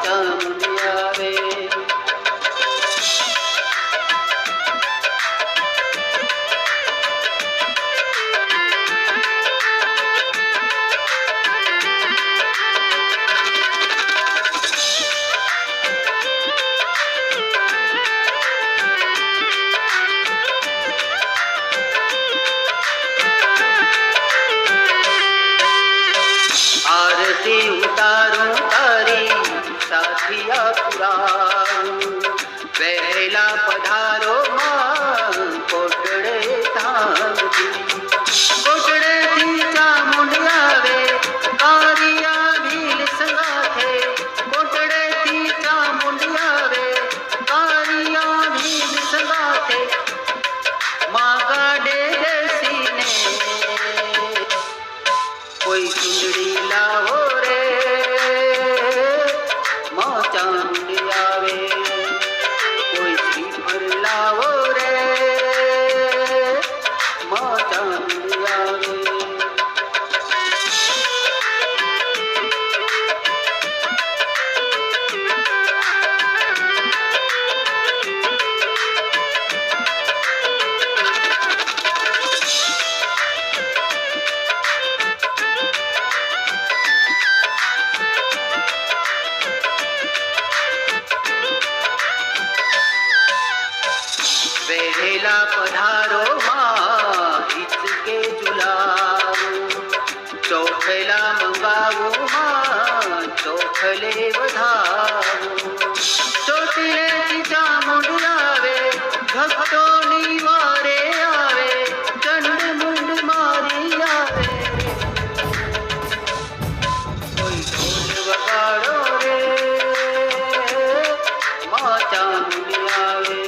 चामुंडी आवे। आरती उतारूं तारी साथिया पुरारूं, वहेला पधारो मां कोटड़े धाम थी। कोटड़े थी चामुंडी आवे कारिया भील संगाथे। कोटड़े थी चामुंडी आवे कारिया भील संगाथे। मां गाडे सीने कोई चुंदड़ी लाओ रे मां चामुंडी आवे। कोई श्रीफल लाओ रे मां चामुंडी आवे। वहेला पधारो मां हिचके झुलावो। चोखला मंगावो मां चोखले वधावो। चोटिले थी चामुंडी आवे भक्तोनी वारे आवे। चंड मुंड मारी आवे कोई ढोल वगाड़ो रे मां चामुंडी आवे।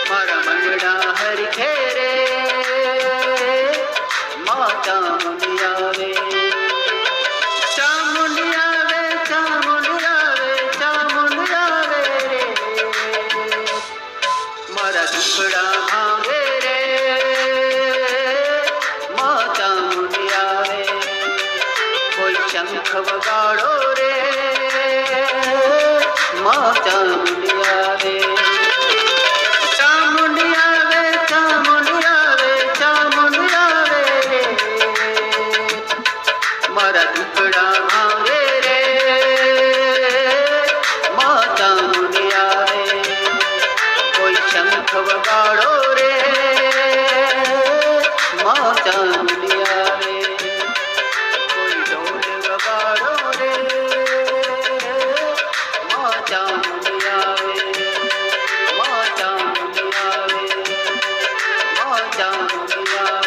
मारा मंगड़ा हर खेरे मां चामुंडी आवे। चामुंडी आवे चामुंडी आवे चामुंडी आवे रे। मारा दुखड़ा भांगे रे मां चामुंडी आवे। कोई शंख वगाड़ो रे मां चामुंडी आवे। चामुंडी आवे चामुंडी आवे चामुंडी आवे रे। मारा दुखड़ा भांगे रे मां चामुंडी आवे। कोई शंख वगाड़ो रे मां चामुंडी आवे। कोई ढोल वगाड़ो रे मां चामुंडी आवे। मां चामुंडी आवे मां चामुंडी आवे।